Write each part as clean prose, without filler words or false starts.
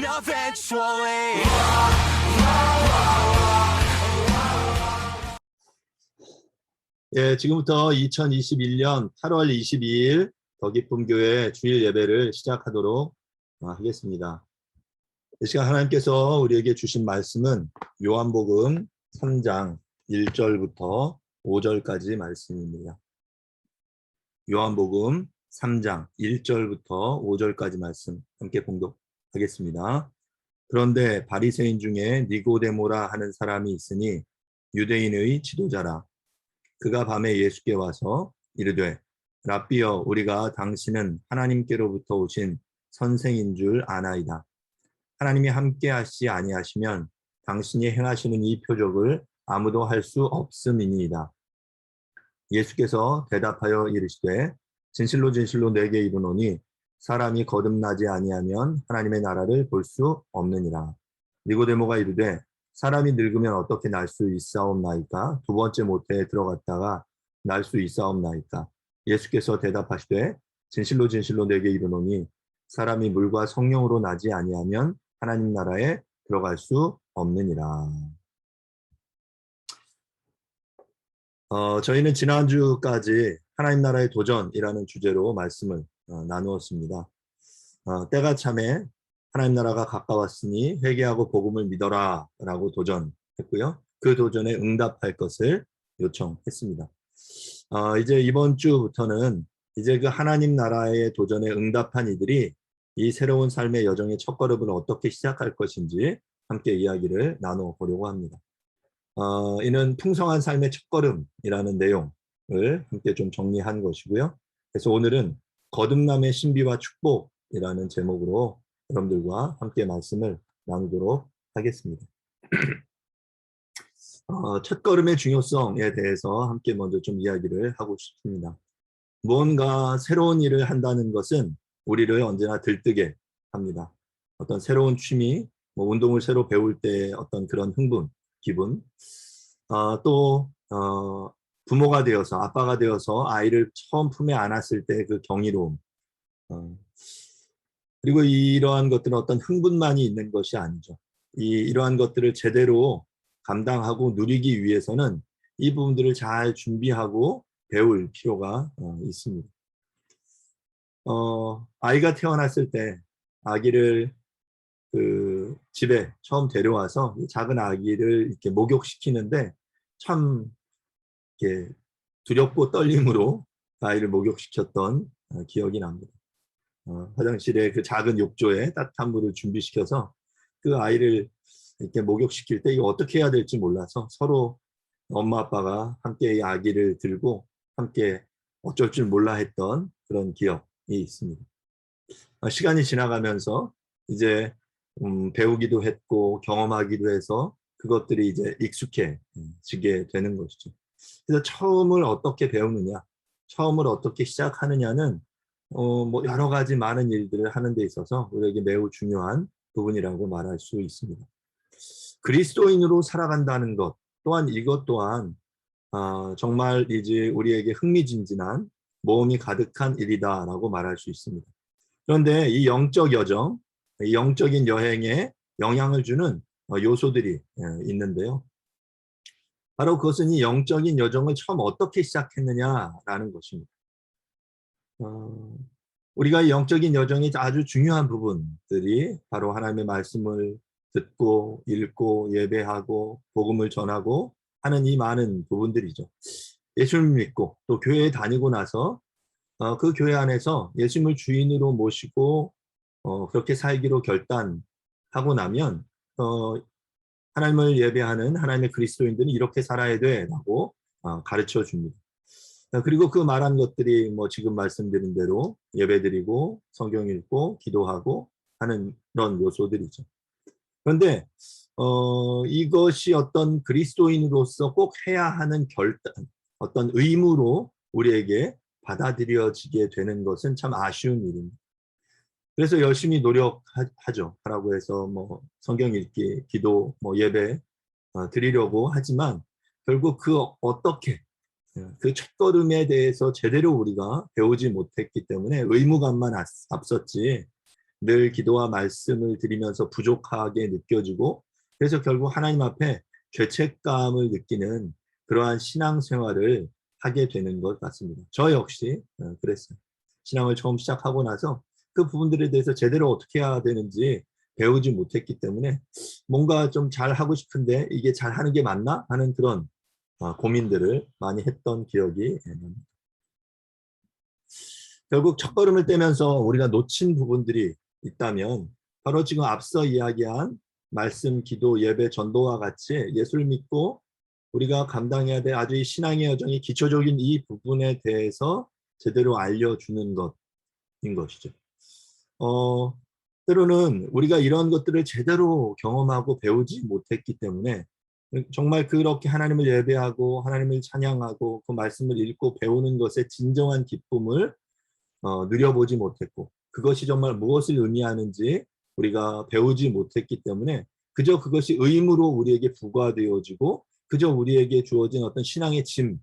eventually. 예, 지금부터 2021년 8월 22일 더 기쁨 교회 주일 예배를 시작하도록 하겠습니다. 이 시간 하나님께서 우리에게 주신 말씀은 요한복음 3장 1절부터 5절까지 말씀입니다. 요한복음 3장 1절부터 5절까지 말씀 함께 봉독하겠습니다. 그런데 바리새인 중에 니고데모라 하는 사람이 있으니 유대인의 지도자라. 그가 밤에 예수께 와서 이르되 랍비여, 우리가 당신은 하나님께로부터 오신 선생인 줄 아나이다. 하나님이 함께 하시지 아니하시면 당신이 행하시는 이 표적을 아무도 할 수 없음이니이다. 예수께서 대답하여 이르시되 진실로 진실로 내게 이르노니 사람이 거듭나지 아니하면 하나님의 나라를 볼 수 없느니라. 니고데모가 이르되 사람이 늙으면 어떻게 날 수 있사옵나이까? 두 번째 모태에 들어갔다가 날 수 있사옵나이까? 예수께서 대답하시되 진실로 진실로 내게 이르노니 사람이 물과 성령으로 나지 아니하면 하나님 나라에 들어갈 수 없느니라. 저희는 지난주까지 하나님 나라의 도전이라는 주제로 말씀을 나누었습니다. 때가 참에 하나님 나라가 가까웠으니 회개하고 복음을 믿어라 라고 도전했고요. 그 도전에 응답할 것을 요청했습니다. 이제 이번 주부터는 이제 그 하나님 나라의 도전에 응답한 이들이 이 새로운 삶의 여정의 첫걸음을 어떻게 시작할 것인지 함께 이야기를 나눠보려고 합니다. 이는 풍성한 삶의 첫걸음이라는 내용을 함께 좀 정리한 것이고요. 그래서 오늘은 거듭남의 신비와 축복이라는 제목으로 여러분들과 함께 말씀을 나누도록 하겠습니다. 첫걸음의 중요성에 대해서 함께 먼저 좀 이야기를 하고 싶습니다. 무언가 새로운 일을 한다는 것은 우리를 언제나 들뜨게 합니다. 어떤 새로운 취미, 운동을 새로 배울 때 어떤 그런 흥분, 기분, 또 부모가 되어서 아빠가 되어서 아이를 처음 품에 안았을 때 그 경이로움, 그리고 이러한 것들은 어떤 흥분만이 있는 것이 아니죠. 이러한 것들을 제대로 감당하고 누리기 위해서는 이 부분들을 잘 준비하고 배울 필요가 있습니다. 아이가 태어났을 때 아기를 그 집에 처음 데려와서 작은 아기를 이렇게 목욕시키는데 참 이렇게 두렵고 떨림으로 아이를 목욕시켰던 기억이 납니다. 화장실에 그 작은 욕조에 따뜻한 물을 준비시켜서 그 아이를 이렇게 목욕시킬 때 이거 어떻게 해야 될지 몰라서 서로 엄마 아빠가 함께 이 아기를 들고 함께 어쩔 줄 몰라 했던 그런 기억이 있습니다. 시간이 지나가면서 이제 배우기도 했고 경험하기도 해서 그것들이 이제 익숙해지게 되는 것이죠. 그래서 처음을 어떻게 배우느냐, 처음을 어떻게 시작하느냐는 뭐 여러 가지 많은 일들을 하는 데 있어서 우리에게 매우 중요한 부분이라고 말할 수 있습니다. 그리스도인으로 살아간다는 것 또한 이것 또한 정말 이제 우리에게 흥미진진한 모험이 가득한 일이다라고 말할 수 있습니다. 그런데 이 영적 여정, 이 영적인 여행에 영향을 주는 요소들이 있는데요. 바로 그것은 이 영적인 여정을 처음 어떻게 시작했느냐라는 것입니다. 우리가 이 영적인 여정의 아주 중요한 부분들이 바로 하나님의 말씀을 듣고 읽고 예배하고 복음을 전하고 하는 이 많은 부분들이죠. 예수를 믿고 또 교회에 다니고 나서 그 교회 안에서 예수님을 주인으로 모시고 그렇게 살기로 결단하고 나면 하나님을 예배하는 하나님의 그리스도인들은 이렇게 살아야 돼라고 가르쳐 줍니다. 그리고 그 말한 것들이 뭐 지금 말씀드린 대로 예배드리고 성경 읽고 기도하고 하는 그런 요소들이죠. 그런데 이것이 어떤 그리스도인으로서 꼭 해야 하는 결단, 어떤 의무로 우리에게 받아들여지게 되는 것은 참 아쉬운 일입니다. 그래서 열심히 노력하죠. 하라고 해서 뭐 성경 읽기, 기도, 뭐 예배 드리려고 하지만 결국 그 어떻게 그 첫걸음에 대해서 제대로 우리가 배우지 못했기 때문에 의무감만 앞섰지 늘 기도와 말씀을 드리면서 부족하게 느껴지고 그래서 결국 하나님 앞에 죄책감을 느끼는 그러한 신앙생활을 하게 되는 것 같습니다. 저 역시 그랬어요. 신앙을 처음 시작하고 나서 그 부분들에 대해서 제대로 어떻게 해야 되는지 배우지 못했기 때문에 뭔가 좀 잘하고 싶은데 이게 잘하는 게 맞나 하는 그런 고민들을 많이 했던 기억이 납니다. 결국 첫걸음을 떼면서 우리가 놓친 부분들이 있다면 바로 지금 앞서 이야기한 말씀, 기도, 예배, 전도와 같이 예수를 믿고 우리가 감당해야 될 아주 이 신앙의 여정이 기초적인 이 부분에 대해서 제대로 알려주는 것인 것이죠. 때로는 우리가 이런 것들을 제대로 경험하고 배우지 못했기 때문에 정말 그렇게 하나님을 예배하고 하나님을 찬양하고 그 말씀을 읽고 배우는 것의 진정한 기쁨을 누려보지 못했고 그것이 정말 무엇을 의미하는지 우리가 배우지 못했기 때문에 그저 그것이 의무로 우리에게 부과되어지고 그저 우리에게 주어진 어떤 신앙의 짐인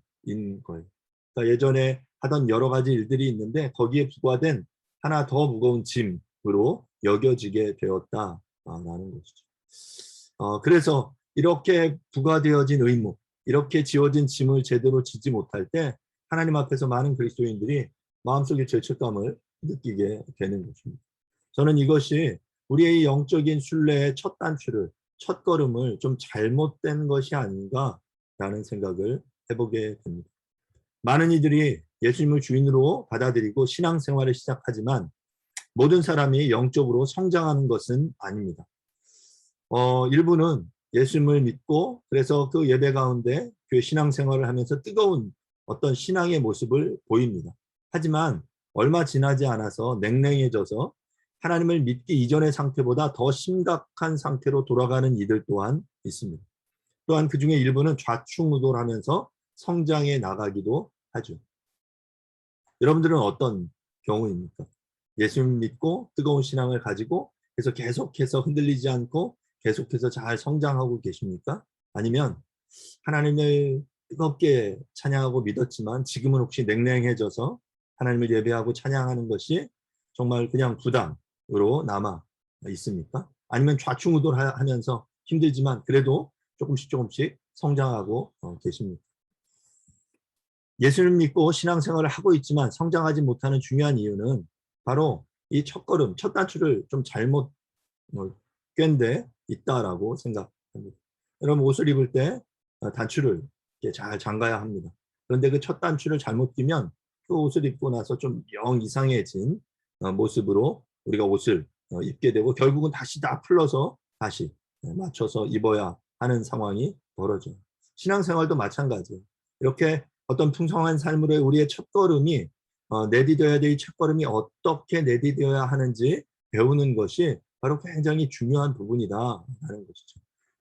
거예요. 그러니까 예전에 하던 여러 가지 일들이 있는데 거기에 부과된 하나 더 무거운 짐으로 여겨지게 되었다라는 것이죠. 그래서 이렇게 부과되어진 의무, 이렇게 지어진 짐을 제대로 지지 못할 때 하나님 앞에서 많은 그리스도인들이 마음속에 죄책감을 느끼게 되는 것입니다. 저는 이것이 우리의 영적인 순례의 첫 단추를, 첫 걸음을 좀 잘못된 것이 아닌가라는 생각을 해보게 됩니다. 많은 이들이 예수님을 주인으로 받아들이고 신앙생활을 시작하지만 모든 사람이 영적으로 성장하는 것은 아닙니다. 일부는 예수님을 믿고 그래서 그 예배 가운데 그 신앙생활을 하면서 뜨거운 어떤 신앙의 모습을 보입니다. 하지만 얼마 지나지 않아서 냉랭해져서 하나님을 믿기 이전의 상태보다 더 심각한 상태로 돌아가는 이들 또한 있습니다. 또한 그 중에 일부는 좌충우돌하면서 성장해 나가기도 하죠. 여러분들은 어떤 경우입니까? 예수님 믿고 뜨거운 신앙을 가지고 그래서 계속해서 흔들리지 않고 계속해서 잘 성장하고 계십니까? 아니면 하나님을 뜨겁게 찬양하고 믿었지만 지금은 혹시 냉랭해져서 하나님을 예배하고 찬양하는 것이 정말 그냥 부담으로 남아 있습니까? 아니면 좌충우돌하면서 힘들지만 그래도 조금씩 성장하고 계십니까? 예수를 믿고 신앙생활을 하고 있지만 성장하지 못하는 중요한 이유는 바로 이 첫걸음, 첫 단추를 좀 잘못 꿰데 있다라고 생각합니다. 여러분 옷을 입을 때 단추를 잘 잠가야 합니다. 그런데 그 첫 단추를 잘못 끼면 그 옷을 입고 나서 좀 영 이상해진 모습으로 우리가 옷을 입게 되고 결국은 다시 다 풀러서 다시 맞춰서 입어야 하는 상황이 벌어져요. 신앙생활도 마찬가지예요. 이렇게 어떤 풍성한 삶으로의 우리의 첫걸음이 내디뎌야 될 첫걸음이 어떻게 내디뎌야 하는지 배우는 것이 바로 굉장히 중요한 부분이다라는 것이죠.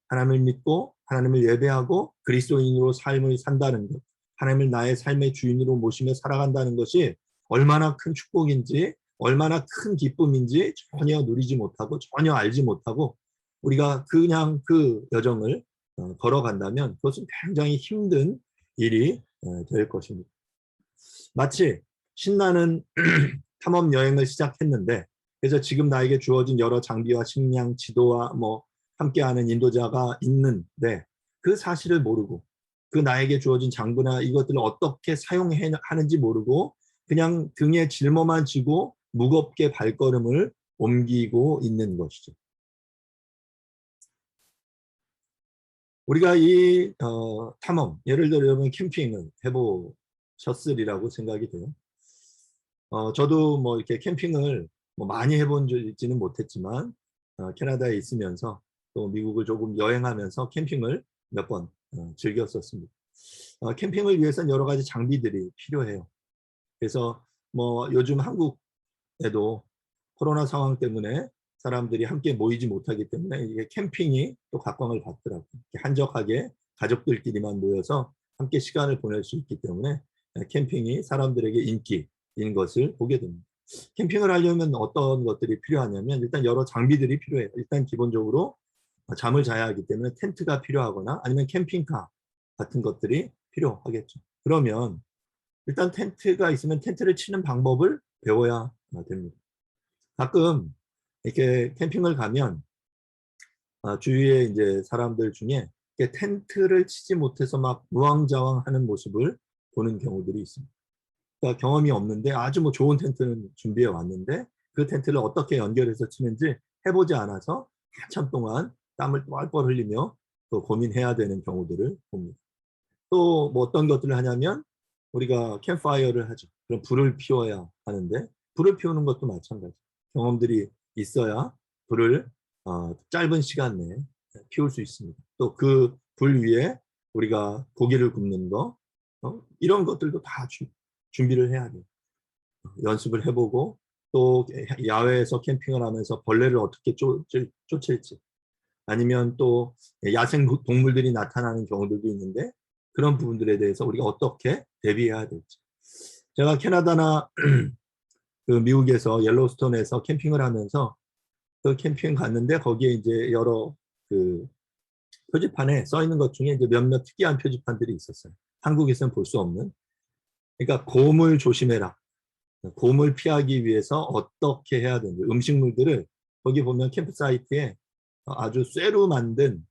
하나님을 믿고 하나님을 예배하고 그리스도인으로 삶을 산다는 것, 하나님을 나의 삶의 주인으로 모시며 살아간다는 것이 얼마나 큰 축복인지 얼마나 큰 기쁨인지 전혀 누리지 못하고 전혀 알지 못하고 우리가 그냥 그 여정을 걸어간다면 그것은 굉장히 힘든 일이 될 것입니다. 마치 신나는 탐험 여행을 시작했는데 그래서 지금 나에게 주어진 여러 장비와 식량, 지도와 함께하는 인도자가 있는데 그 사실을 모르고 그 나에게 주어진 장부나 이것들을 어떻게 사용해야 하는지 모르고 그냥 등에 짊어만 지고 무겁게 발걸음을 옮기고 있는 것이죠. 우리가 이 탐험, 예를 들어 여러분 캠핑을 해보셨으리라고 생각이 돼요. 저도 이렇게 캠핑을 많이 해본지는 못했지만 캐나다에 있으면서 또 미국을 조금 여행하면서 캠핑을 몇 번 즐겼었습니다. 캠핑을 위해서는 여러 가지 장비들이 필요해요. 그래서 요즘 한국에도 코로나 상황 때문에 사람들이 함께 모이지 못하기 때문에 이게 캠핑이 또 각광을 받더라고요. 한적하게 가족들끼리만 모여서 함께 시간을 보낼 수 있기 때문에 캠핑이 사람들에게 인기인 것을 보게 됩니다. 캠핑을 하려면 어떤 것들이 필요하냐면 일단 여러 장비들이 필요해요. 일단 기본적으로 잠을 자야 하기 때문에 텐트가 필요하거나 아니면 캠핑카 같은 것들이 필요하겠죠. 그러면 일단 텐트가 있으면 텐트를 치는 방법을 배워야 됩니다. 가끔 이렇게 캠핑을 가면 주위에 이제 사람들 중에 이렇게 텐트를 치지 못해서 막 우왕좌왕하는 모습을 보는 경우들이 있습니다. 그러니까 경험이 없는데 아주 뭐 좋은 텐트는 준비해 왔는데 그 텐트를 어떻게 연결해서 치는지 해보지 않아서 한참 동안 땀을 뻘뻘 흘리며 또 고민해야 되는 경우들을 봅니다. 또 뭐 어떤 것들을 하냐면 우리가 캠파이어를 하죠. 그럼 불을 피워야 하는데 불을 피우는 것도 마찬가지. 경험들이 있어야 불을 짧은 시간 내에 피울 수 있습니다. 또 그 불 위에 우리가 고기를 굽는 거 이런 것들도 다 준비를 해야 돼요. 연습을 해보고 또 야외에서 캠핑을 하면서 벌레를 어떻게 쫓을지 아니면 또 야생 동물들이 나타나는 경우들도 있는데 그런 부분들에 대해서 우리가 어떻게 대비해야 될지. 제가 캐나다나 그 미국에서 옐로스톤에서 캠핑을 하면서 그 캠핑 갔는데 거기에 이제 여러 그 표지판에 써 있는 것 중에 이제 몇몇 특이한 표지판들이 있었어요. 한국에서는 볼 수 없는. 그러니까 곰을 조심해라. 곰을 피하기 위해서 어떻게 해야 되는지 음식물들을 거기 보면 캠프사이트에 아주 쇠로 만든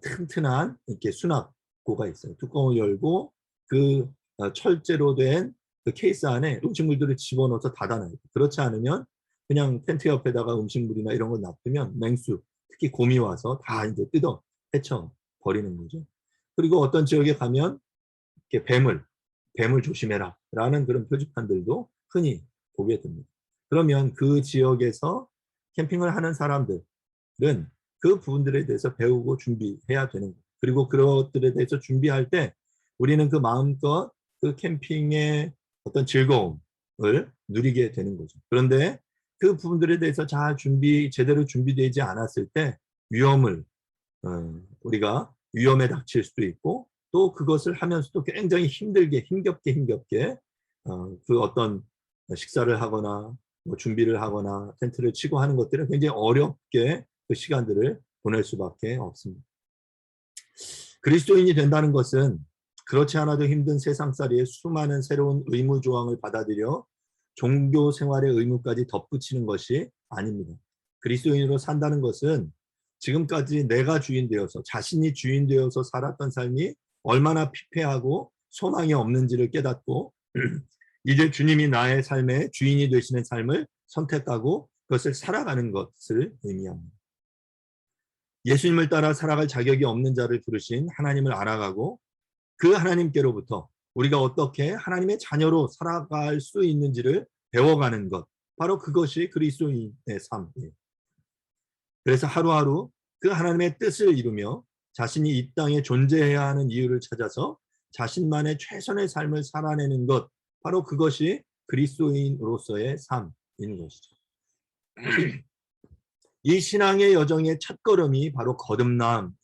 튼튼한 이렇게 수납고가 있어요. 뚜껑을 열고 그 철제로 된 그 케이스 안에 음식물들을 집어넣어서 닫아놔요. 그렇지 않으면 그냥 텐트 옆에다가 음식물이나 이런 걸 놔두면 맹수, 특히 곰이 와서 다 이제 뜯어 헤쳐 버리는 거죠. 그리고 어떤 지역에 가면 이렇게 뱀을 조심해라 라는 그런 표지판들도 흔히 보게 됩니다. 그러면 그 지역에서 캠핑을 하는 사람들은 그 부분들에 대해서 배우고 준비해야 되는 거예요. 그리고 그것들에 대해서 준비할 때 우리는 그 마음껏 그 캠핑의 어떤 즐거움을 누리게 되는 거죠. 그런데 그 부분들에 대해서 잘 제대로 준비되지 않았을 때 위험을 우리가 위험에 닥칠 수도 있고 또 그것을 하면서도 굉장히 힘겹게 그 어떤 식사를 하거나 뭐 준비를 하거나 텐트를 치고 하는 것들은 굉장히 어렵게 그 시간들을 보낼 수밖에 없습니다. 그리스도인이 된다는 것은 그렇지 않아도 힘든 세상살이에 수많은 새로운 의무 조항을 받아들여 종교 생활의 의무까지 덧붙이는 것이 아닙니다. 그리스도인으로 산다는 것은 지금까지 내가 주인 되어서 자신이 주인 되어서 살았던 삶이 얼마나 피폐하고 소망이 없는지를 깨닫고 이제 주님이 나의 삶의 주인이 되시는 삶을 선택하고 그것을 살아가는 것을 의미합니다. 예수님을 따라 살아갈 자격이 없는 자를 부르신 하나님을 알아가고 그 하나님께로부터 우리가 어떻게 하나님의 자녀로 살아갈 수 있는지를 배워가는 것, 바로 그것이 그리스도인의 삶이에요. 그래서 하루하루 그 하나님의 뜻을 이루며 자신이 이 땅에 존재해야 하는 이유를 찾아서 자신만의 최선의 삶을 살아내는 것, 바로 그것이 그리스도인으로서의 삶인 것이죠. 이 신앙의 여정의 첫걸음이 바로 거듭남.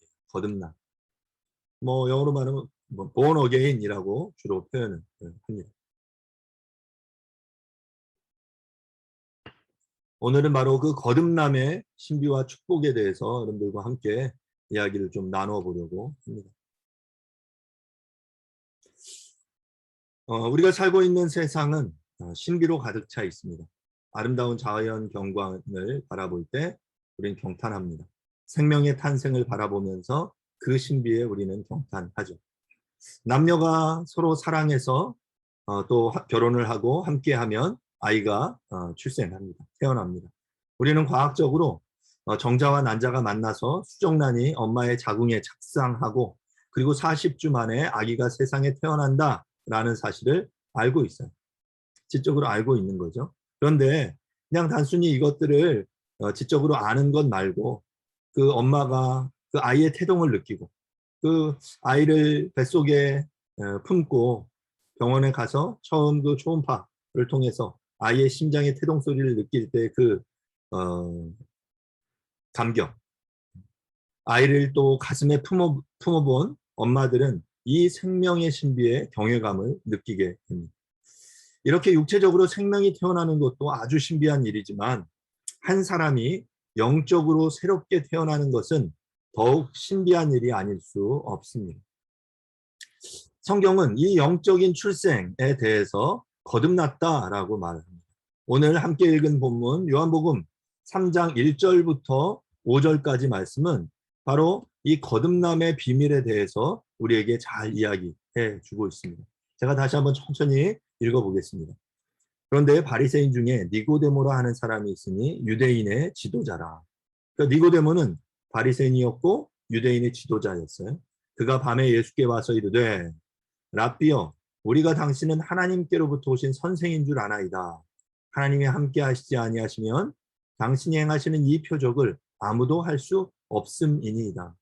뭐 영어로 말하면 born again이라고 주로 표현을 합니다. 오늘은 바로 그 거듭남의 신비와 축복에 대해서 여러분들과 함께 이야기를 좀 나누어 보려고 합니다. 우리가 살고 있는 세상은 신비로 가득 차 있습니다. 아름다운 자연 경관을 바라볼 때 우리는 경탄합니다. 생명의 탄생을 바라보면서 그 신비에 우리는 경탄하죠. 남녀가 서로 사랑해서 또 결혼을 하고 함께하면 아이가 출생합니다. 태어납니다. 우리는 과학적으로 정자와 난자가 만나서 수정란이 엄마의 자궁에 착상하고 그리고 40주 만에 아기가 세상에 태어난다라는 사실을 알고 있어요. 지적으로 알고 있는 거죠. 그런데 그냥 단순히 이것들을 지적으로 아는 것 말고 그 엄마가 그 아이의 태동을 느끼고 그 아이를 뱃속에 품고 병원에 가서 처음 그 초음파를 통해서 아이의 심장의 태동 소리를 느낄 때 그 감격, 아이를 또 가슴에 품어본 엄마들은 이 생명의 신비에 경외감을 느끼게 됩니다. 이렇게 육체적으로 생명이 태어나는 것도 아주 신비한 일이지만 한 사람이 영적으로 새롭게 태어나는 것은 더욱 신비한 일이 아닐 수 없습니다. 성경은 이 영적인 출생에 대해서 거듭났다라고 말합니다. 오늘 함께 읽은 본문 요한복음 3장 1절부터 5절까지 말씀은 바로 이 거듭남의 비밀에 대해서 우리에게 잘 이야기해 주고 있습니다. 제가 다시 한번 천천히 읽어보겠습니다. 그런데 바리새인 중에 니고데모라 하는 사람이 있으니 유대인의 지도자라. 그러니까 니고데모는 바리새인이었고 유대인의 지도자였어요. 그가 밤에 예수께 와서 이르되 랍비여 우리가 당신은 하나님께로부터 오신 선생인 줄 아나이다. 하나님이 함께 하시지 아니하시면 당신이 행하시는 이 표적을 아무도 할 수 없음이니이다.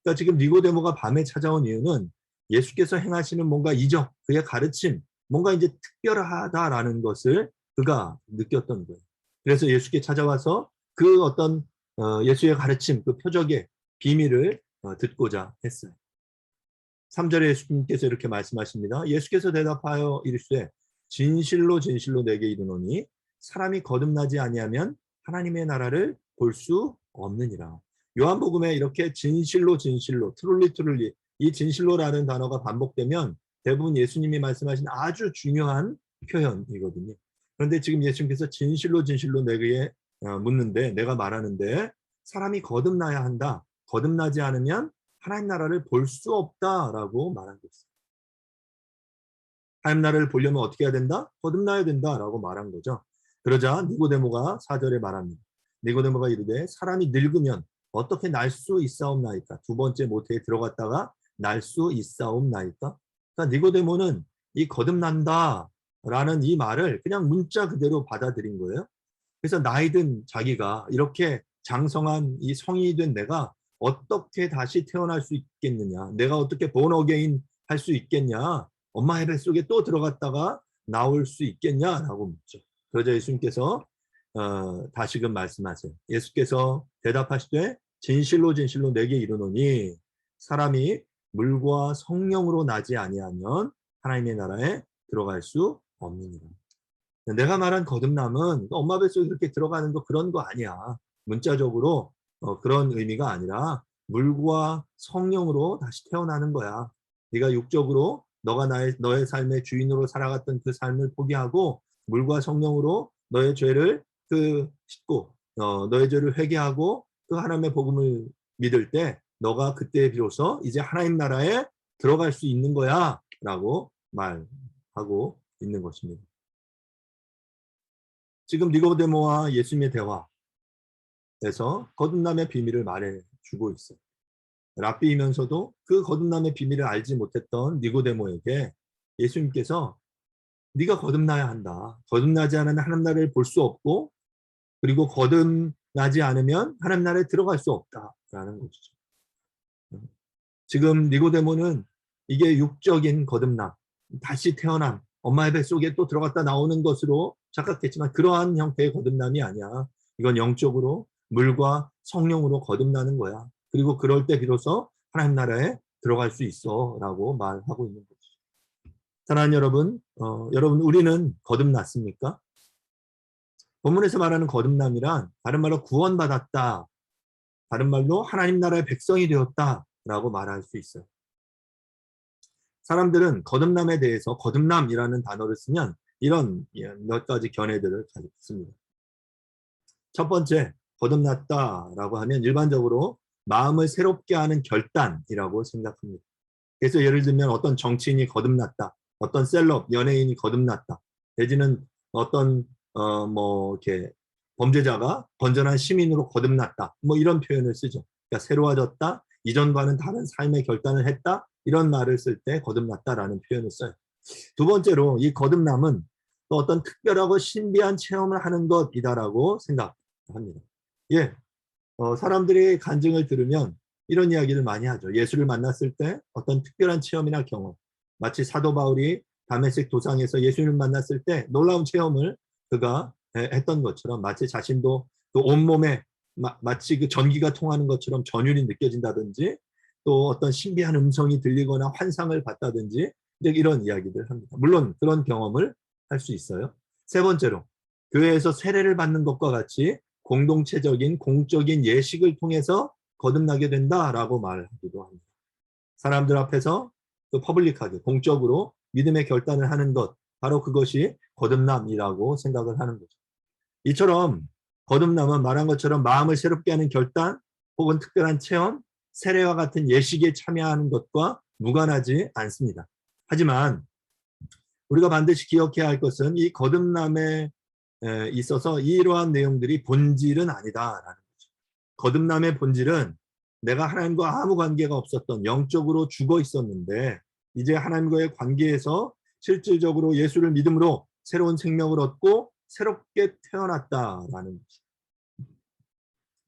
그러니까 지금 니고데모가 밤에 찾아온 이유는 예수께서 행하시는 뭔가 이적, 그의 가르침, 뭔가 이제 특별하다라는 것을 그가 느꼈던 거예요. 그래서 예수께 찾아와서 그 어떤 예수의 가르침, 그 표적의 비밀을 듣고자 했어요. 3절에 예수님께서 이렇게 말씀하십니다. 예수께서 대답하여 이르시되 진실로 진실로 내게 이르노니 사람이 거듭나지 아니하면 하나님의 나라를 볼 수 없느니라. 요한복음에 이렇게 진실로 진실로 트룰리 트룰리 이 진실로라는 단어가 반복되면 대부분 예수님이 말씀하신 아주 중요한 표현이거든요. 그런데 지금 예수님께서 진실로 진실로 내게 묻는데 내가 말하는데 사람이 거듭나야 한다. 거듭나지 않으면 하나님 나라를 볼 수 없다라고 말한 것입니다. 하나님 나라를 보려면 어떻게 해야 된다? 거듭나야 된다라고 말한 거죠. 그러자 니고데모가 4절에 말합니다. 니고데모가 이르되 사람이 늙으면 어떻게 날 수 있사옵나이까? 두 번째 모태에 들어갔다가 날 수 있사옵나이까? 그러니까 니고데모는 이 거듭난다라는 이 말을 그냥 문자 그대로 받아들인 거예요. 그래서 나이든 자기가 이렇게 장성한 이 성인이 된 내가 어떻게 다시 태어날 수 있겠느냐? 내가 어떻게 본 어게인 할 수 있겠냐? 엄마의 뱃속에 또 들어갔다가 나올 수 있겠냐라고 묻죠. 그러자 예수님께서 다시금 말씀하세요. 예수께서 대답하시되 진실로 진실로 내게 이르노니 사람이 물과 성령으로 나지 아니하면 하나님의 나라에 들어갈 수 없느니라. 내가 말한 거듭남은 엄마 뱃속에 그렇게 들어가는 거 그런 거 아니야. 문자적으로 그런 의미가 아니라 물과 성령으로 다시 태어나는 거야. 네가 육적으로 너가 너의 삶의 주인으로 살아갔던 그 삶을 포기하고 물과 성령으로 너의 죄를 씻고 너의 죄를 회개하고 그 하나님의 복음을 믿을 때 너가 그때 비로소 이제 하나님 나라에 들어갈 수 있는 거야 라고 말하고 있는 것입니다. 지금 니고데모와 예수님의 대화에서 거듭남의 비밀을 말해주고 있어요. 랍비이면서도 그 거듭남의 비밀을 알지 못했던 니고데모에게 예수님께서 네가 거듭나야 한다. 거듭나지 않으면 하나님 나라를 볼 수 없고 그리고 거듭나지 않으면 하나님 나라에 들어갈 수 없다라는 거죠. 지금 니고데모는 이게 육적인 거듭남, 다시 태어남, 엄마의 뱃속에 또 들어갔다 나오는 것으로 착각했지만 그러한 형태의 거듭남이 아니야. 이건 영적으로 물과 성령으로 거듭나는 거야. 그리고 그럴 때 비로소 하나님 나라에 들어갈 수 있어 라고 말하고 있는 거죠. 사랑하는 여러분, 여러분 우리는 거듭났습니까? 본문에서 말하는 거듭남이란 다른 말로 구원받았다. 다른 말로 하나님 나라의 백성이 되었다 라고 말할 수 있어요. 사람들은 거듭남에 대해서 거듭남이라는 단어를 쓰면 이런 몇 가지 견해들을 가지고 있습니다. 첫 번째, 거듭났다라고 하면 일반적으로 마음을 새롭게 하는 결단이라고 생각합니다. 그래서 예를 들면 어떤 정치인이 거듭났다, 어떤 셀럽, 연예인이 거듭났다, 내지는 어떤 이렇게 범죄자가 건전한 시민으로 거듭났다, 이런 표현을 쓰죠. 그러니까 새로워졌다, 이전과는 다른 삶의 결단을 했다, 이런 말을 쓸 때 거듭났다라는 표현을 써요. 두 번째로 이 거듭남은 또 어떤 특별하고 신비한 체험을 하는 것이다라고 생각합니다. 예, 사람들이 간증을 들으면 이런 이야기를 많이 하죠. 예수를 만났을 때 어떤 특별한 체험이나 경험, 마치 사도 바울이 다메섹 도상에서 예수님을 만났을 때 놀라운 체험을 그가 했던 것처럼 마치 자신도 그 온몸에 마치 그 전기가 통하는 것처럼 전율이 느껴진다든지 또 어떤 신비한 음성이 들리거나 환상을 봤다든지 이런 이야기들 합니다. 물론 그런 경험을 할 수 있어요. 세 번째로 교회에서 세례를 받는 것과 같이 공동체적인 공적인 예식을 통해서 거듭나게 된다라고 말하기도 합니다. 사람들 앞에서 또 퍼블릭하게 공적으로 믿음의 결단을 하는 것, 바로 그것이 거듭남이라고 생각을 하는 거죠. 이처럼 거듭남은 말한 것처럼 마음을 새롭게 하는 결단 혹은 특별한 체험, 세례와 같은 예식에 참여하는 것과 무관하지 않습니다. 하지만 우리가 반드시 기억해야 할 것은 이 거듭남에 있어서 이러한 내용들이 본질은 아니다라는 거죠. 거듭남의 본질은 내가 하나님과 아무 관계가 없었던 영적으로 죽어 있었는데 이제 하나님과의 관계에서 실질적으로 예수를 믿음으로 새로운 생명을 얻고 새롭게 태어났다라는 거죠.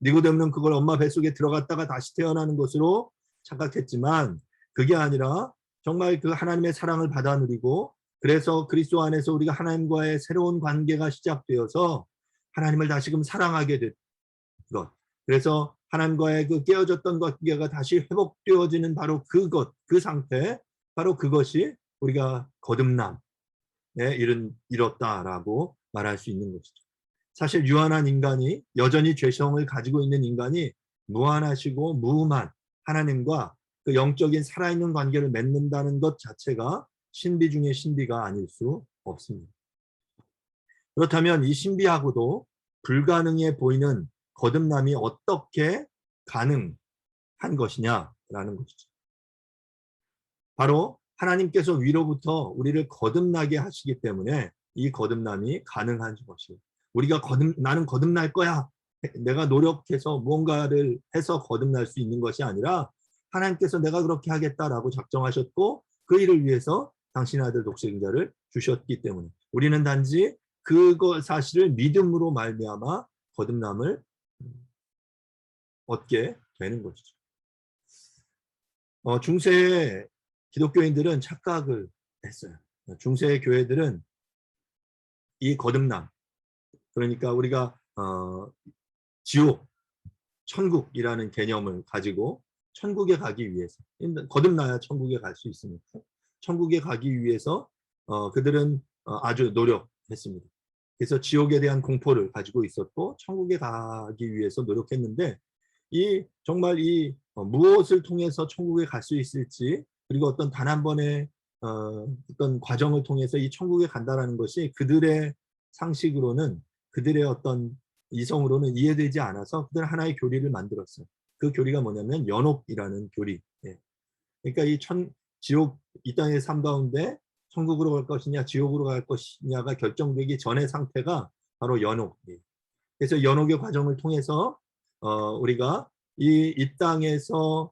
니고데모는 그걸 엄마 뱃속에 들어갔다가 다시 태어나는 것으로 착각했지만 그게 아니라 정말 그 하나님의 사랑을 받아 누리고 그래서 그리스도 안에서 우리가 하나님과의 새로운 관계가 시작되어서 하나님을 다시금 사랑하게 된 것. 그래서 하나님과의 그 깨어졌던 관계가 다시 회복되어지는 바로 그것, 그 상태, 바로 그것이 우리가 거듭남에 이뤘다라고 말할 수 있는 것이죠. 사실 유한한 인간이 여전히 죄성을 가지고 있는 인간이 무한하시고 무음한 하나님과 그 영적인 살아있는 관계를 맺는다는 것 자체가 신비 중의 신비가 아닐 수 없습니다. 그렇다면 이 신비하고도 불가능해 보이는 거듭남이 어떻게 가능한 것이냐라는 것이죠. 바로 하나님께서 위로부터 우리를 거듭나게 하시기 때문에 이 거듭남이 가능한 것이에요. 우리가 나는 거듭날 거야. 내가 노력해서 무언가를 해서 거듭날 수 있는 것이 아니라 하나님께서 내가 그렇게 하겠다라고 작정하셨고 그 일을 위해서 당신의 아들 독생자를 주셨기 때문에 우리는 단지 그것 사실을 믿음으로 말미암아 거듭남을 얻게 되는 것이죠. 중세 기독교인들은 착각을 했어요. 중세 교회들은 이 거듭남, 그러니까 우리가 지옥, 천국이라는 개념을 가지고 천국에 가기 위해서, 거듭나야 천국에 갈 수 있으니까 천국에 가기 위해서 그들은 아주 노력했습니다. 그래서 지옥에 대한 공포를 가지고 있었고 천국에 가기 위해서 노력했는데 정말 무엇을 통해서 천국에 갈 수 있을지 그리고 어떤 단 한 번의 어떤 과정을 통해서 이 천국에 간다라는 것이 그들의 상식으로는 그들의 어떤 이성으로는 이해되지 않아서 그들은 하나의 교리를 만들었어요. 그 교리가 뭐냐면 연옥이라는 교리. 그러니까 지옥 이 땅의 삶 가운데 천국으로 갈 것이냐 지옥으로 갈 것이냐가 결정되기 전의 상태가 바로 연옥이에요. 그래서 연옥의 과정을 통해서 우리가 이 땅에서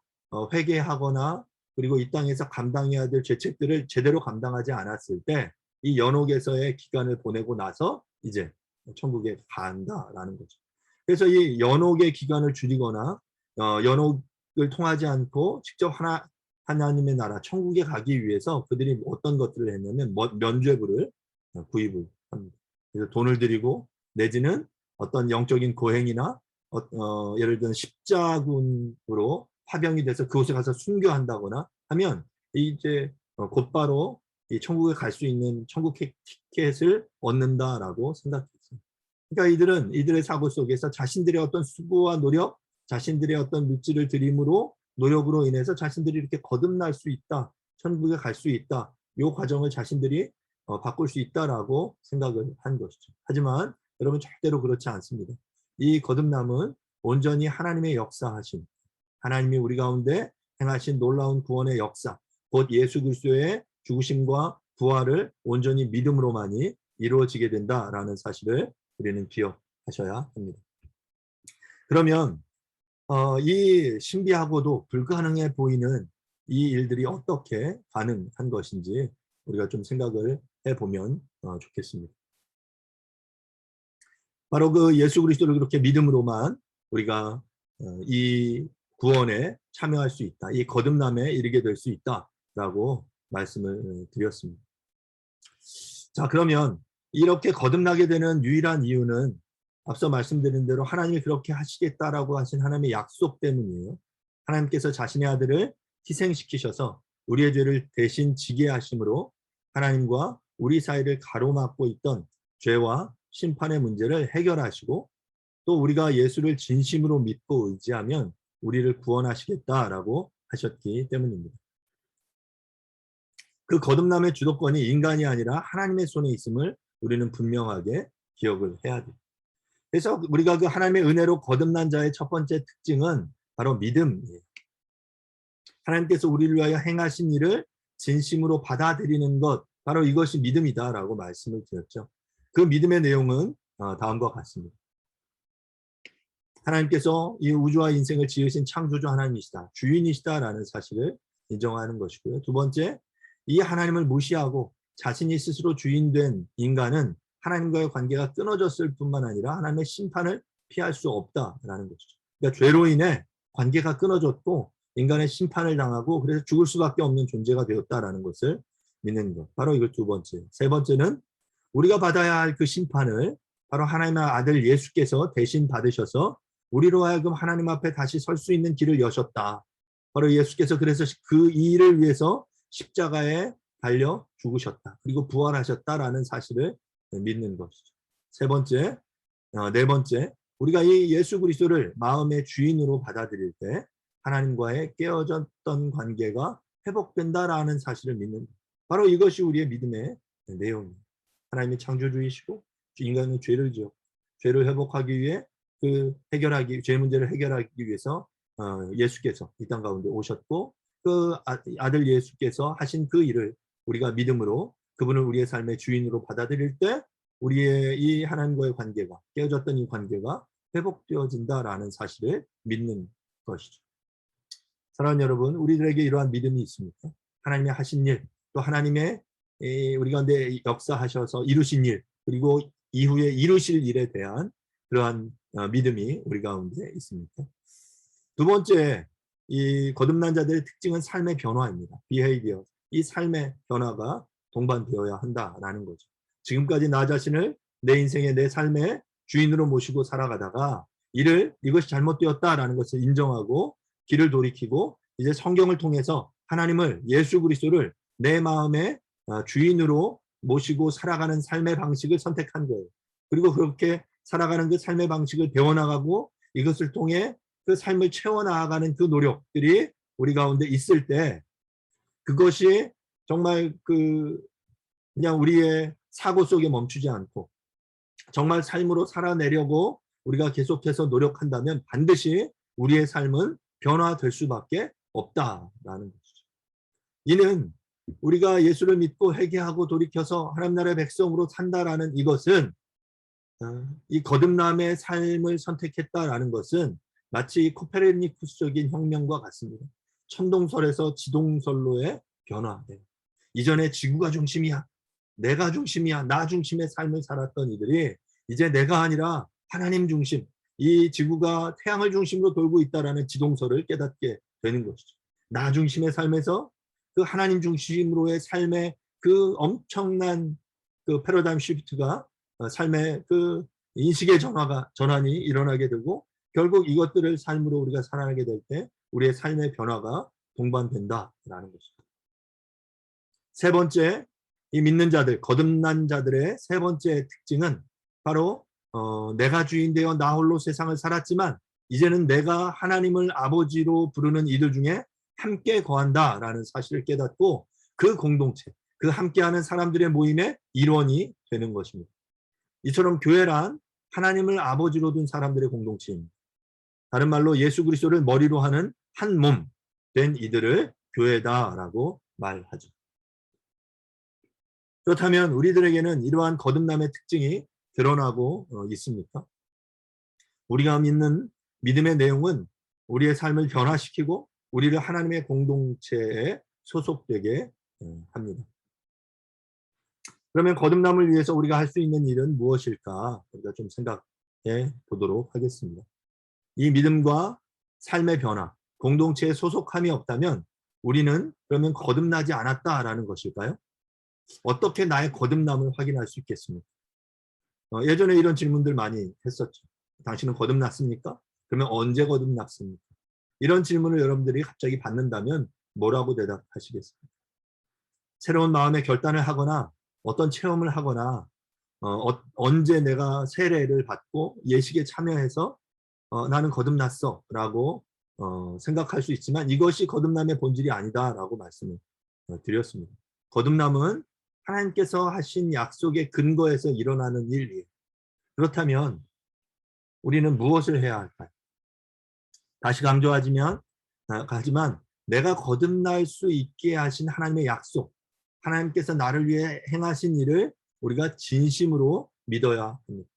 회개하거나 그리고 이 땅에서 감당해야 될 죄책들을 제대로 감당하지 않았을 때 이 연옥에서의 기간을 보내고 나서 이제 천국에 간다라는 거죠. 그래서 이 연옥의 기간을 줄이거나 연옥을 통하지 않고 직접 하나님의 나라 천국에 가기 위해서 그들이 어떤 것들을 했냐면 면죄부를 구입을 합니다. 그래서 돈을 들이고 내지는 어떤 영적인 고행이나 예를 들면 십자군으로 파병이 돼서 그곳에 가서 순교한다거나 하면 이제 곧바로 이 천국에 갈 수 있는 천국 티켓을 얻는다라고 생각했어요. 그러니까 이들의 사고 속에서 자신들의 어떤 수고와 노력, 자신들의 어떤 물질을 들임으로 노력으로 인해서 자신들이 이렇게 거듭날 수 있다, 천국에 갈 수 있다, 이 과정을 자신들이 바꿀 수 있다라고 생각을 한 것이죠. 하지만 여러분 절대로 그렇지 않습니다. 이 거듭남은 온전히 하나님의 역사하심, 하나님이 우리 가운데 행하신 놀라운 구원의 역사, 곧 예수 그리스도의 죽으심과 부활을 온전히 믿음으로만이 이루어지게 된다라는 사실을 우리는 기억하셔야 합니다. 그러면 이 신비하고도 불가능해 보이는 이 일들이 어떻게 가능한 것인지 우리가 좀 생각을 해보면 좋겠습니다. 바로 그 예수 그리스도를 그렇게 믿음으로만 우리가 이 구원에 참여할 수 있다. 이 거듭남에 이르게 될 수 있다라고 말씀을 드렸습니다. 자, 그러면 이렇게 거듭나게 되는 유일한 이유는 앞서 말씀드린 대로 하나님이 그렇게 하시겠다라고 하신 하나님의 약속 때문이에요. 하나님께서 자신의 아들을 희생시키셔서 우리의 죄를 대신 지게 하심으로 하나님과 우리 사이를 가로막고 있던 죄와 심판의 문제를 해결하시고 또 우리가 예수를 진심으로 믿고 의지하면 우리를 구원하시겠다라고 하셨기 때문입니다. 그 거듭남의 주도권이 인간이 아니라 하나님의 손에 있음을 우리는 분명하게 기억을 해야 돼요. 그래서 우리가 그 하나님의 은혜로 거듭난 자의 첫 번째 특징은 바로 믿음이에요. 하나님께서 우리를 위하여 행하신 일을 진심으로 받아들이는 것, 바로 이것이 믿음이다라고 말씀을 드렸죠. 그 믿음의 내용은 다음과 같습니다. 하나님께서 이 우주와 인생을 지으신 창조주 하나님이시다, 주인이시다라는 사실을 인정하는 것이고요. 두 번째, 이 하나님을 무시하고 자신이 스스로 주인된 인간은 하나님과의 관계가 끊어졌을 뿐만 아니라 하나님의 심판을 피할 수 없다라는 것이죠. 그러니까 죄로 인해 관계가 끊어졌고 인간의 심판을 당하고 그래서 죽을 수밖에 없는 존재가 되었다라는 것을 믿는 것. 바로 이걸 두 번째. 세 번째는 우리가 받아야 할 그 심판을 바로 하나님의 아들 예수께서 대신 받으셔서 우리로 하여금 하나님 앞에 다시 설 수 있는 길을 여셨다. 바로 예수께서 그래서 그 일을 위해서 십자가에 달려 죽으셨다. 그리고 부활하셨다라는 사실을 믿는 것이죠. 세 번째, 네 번째, 우리가 이 예수 그리스도를 마음의 주인으로 받아들일 때 하나님과의 깨어졌던 관계가 회복된다라는 사실을 믿는 것. 바로 이것이 우리의 믿음의 내용입니다. 하나님이 창조주이시고 인간은 죄를 지어 죄를 회복하기 위해 죄 문제를 해결하기 위해서 예수께서 이 땅 가운데 오셨고 그 아들 예수께서 하신 그 일을 우리가 믿음으로 그분을 우리의 삶의 주인으로 받아들일 때 우리의 이 하나님과의 관계가 깨어졌던 이 관계가 회복되어진다라는 사실을 믿는 것이죠. 사랑하는 여러분, 우리들에게 이러한 믿음이 있습니까? 하나님의 하신 일, 또 하나님의 우리 가운데 역사하셔서 이루신 일, 그리고 이후에 이루실 일에 대한 그러한 믿음이 우리 가운데 있습니까? 두 번째, 이 거듭난 자들의 특징은 삶의 변화입니다. 비헤이비어. 이 삶의 변화가 동반되어야 한다라는 거죠. 지금까지 나 자신을 내 인생의 내 삶의 주인으로 모시고 살아가다가 이것이 잘못되었다라는 것을 인정하고 길을 돌이키고 이제 성경을 통해서 하나님을 예수 그리스도를 내 마음의 주인으로 모시고 살아가는 삶의 방식을 선택한 거예요. 그리고 그렇게 살아가는 그 삶의 방식을 배워나가고 이것을 통해 그 삶을 채워나가는 그 노력들이 우리 가운데 있을 때 그것이 정말 그냥 우리의 사고 속에 멈추지 않고 정말 삶으로 살아내려고 우리가 계속해서 노력한다면 반드시 우리의 삶은 변화될 수밖에 없다라는 것이죠. 이는 우리가 예수를 믿고 회개하고 돌이켜서 하나님 나라의 백성으로 산다라는 이것은 이 거듭남의 삶을 선택했다라는 것은 마치 코페르니쿠스적인 혁명과 같습니다. 천동설에서 지동설로의 변화. 이전에 지구가 중심이야, 내가 중심이야, 나 중심의 삶을 살았던 이들이 이제 내가 아니라 하나님 중심, 이 지구가 태양을 중심으로 돌고 있다라는 지동설을 깨닫게 되는 것이죠. 나 중심의 삶에서 그 하나님 중심으로의 삶의 그 엄청난 그 패러다임 시프트가 삶의 그 인식의 전환이 일어나게 되고 결국 이것들을 삶으로 우리가 살아가게 될 때 우리의 삶의 변화가 동반된다라는 것입니다. 세 번째, 이 믿는 자들, 거듭난 자들의 세 번째 특징은 바로 내가 주인 되어 나 홀로 세상을 살았지만 이제는 내가 하나님을 아버지로 부르는 이들 중에 함께 거한다라는 사실을 깨닫고 그 공동체, 그 함께하는 사람들의 모임의 일원이 되는 것입니다. 이처럼 교회란 하나님을 아버지로 둔 사람들의 공동체입니다. 다른 말로 예수 그리스도를 머리로 하는 한 몸 된 이들을 교회다라고 말하죠. 그렇다면 우리들에게는 이러한 거듭남의 특징이 드러나고 있습니까? 우리가 믿는 믿음의 내용은 우리의 삶을 변화시키고 우리를 하나님의 공동체에 소속되게 합니다. 그러면 거듭남을 위해서 우리가 할 수 있는 일은 무엇일까? 우리가 좀 생각해 보도록 하겠습니다. 이 믿음과 삶의 변화, 공동체에 소속함이 없다면 우리는 그러면 거듭나지 않았다라는 것일까요? 어떻게 나의 거듭남을 확인할 수 있겠습니까? 예전에 이런 질문들 많이 했었죠. 당신은 거듭났습니까? 그러면 언제 거듭났습니까? 이런 질문을 여러분들이 갑자기 받는다면 뭐라고 대답하시겠습니까? 새로운 마음의 결단을 하거나 어떤 체험을 하거나 언제 내가 세례를 받고 예식에 참여해서 나는 거듭났어 라고 생각할 수 있지만 이것이 거듭남의 본질이 아니다 라고 말씀을 드렸습니다. 거듭남은 하나님께서 하신 약속의 근거에서 일어나는 일이에요. 그렇다면 우리는 무엇을 해야 할까요? 다시 하지만 내가 거듭날 수 있게 하신 하나님의 약속, 하나님께서 나를 위해 행하신 일을 우리가 진심으로 믿어야 합니다.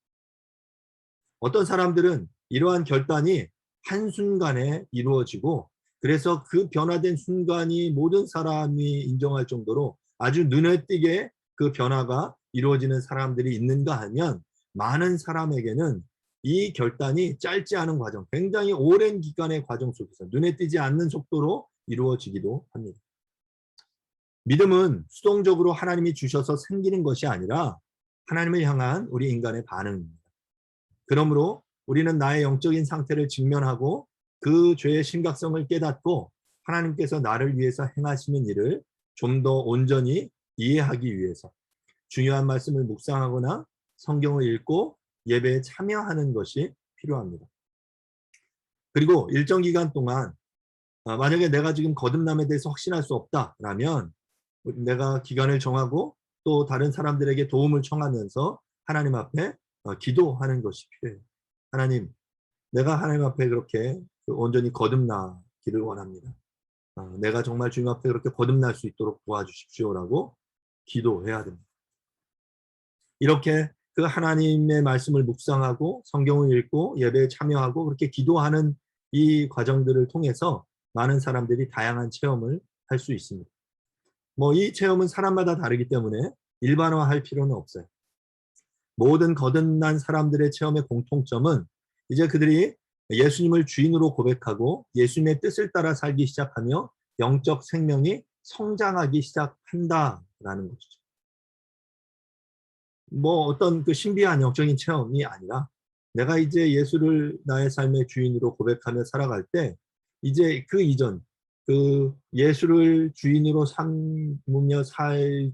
어떤 사람들은 이러한 결단이 한순간에 이루어지고, 그래서 그 변화된 순간이 모든 사람이 인정할 정도로 아주 눈에 띄게 그 변화가 이루어지는 사람들이 있는가 하면, 많은 사람에게는 이 결단이 짧지 않은 과정, 굉장히 오랜 기간의 과정 속에서 눈에 띄지 않는 속도로 이루어지기도 합니다. 믿음은 수동적으로 하나님이 주셔서 생기는 것이 아니라 하나님을 향한 우리 인간의 반응입니다. 그러므로 우리는 나의 영적인 상태를 직면하고 그 죄의 심각성을 깨닫고 하나님께서 나를 위해서 행하시는 일을 좀 더 온전히 이해하기 위해서 중요한 말씀을 묵상하거나 성경을 읽고 예배에 참여하는 것이 필요합니다. 그리고 일정 기간 동안 만약에 내가 지금 거듭남에 대해서 확신할 수 없다라면 내가 기간을 정하고 또 다른 사람들에게 도움을 청하면서 하나님 앞에 기도하는 것이 필요해요. 하나님, 내가 하나님 앞에 그렇게 온전히 거듭나기를 원합니다. 내가 정말 주님 앞에 그렇게 거듭날 수 있도록 도와주십시오라고 기도해야 됩니다. 이렇게 그 하나님의 말씀을 묵상하고 성경을 읽고 예배에 참여하고 그렇게 기도하는 이 과정들을 통해서 많은 사람들이 다양한 체험을 할 수 있습니다. 이 체험은 사람마다 다르기 때문에 일반화할 필요는 없어요. 모든 거듭난 사람들의 체험의 공통점은 이제 그들이 예수님을 주인으로 고백하고 예수님의 뜻을 따라 살기 시작하며 영적 생명이 성장하기 시작한다라는 것이죠. 어떤 그 신비한 영적인 체험이 아니라 내가 이제 예수를 나의 삶의 주인으로 고백하며 살아갈 때 이제 그 이전 그 예수를 주인으로 삼으며 살던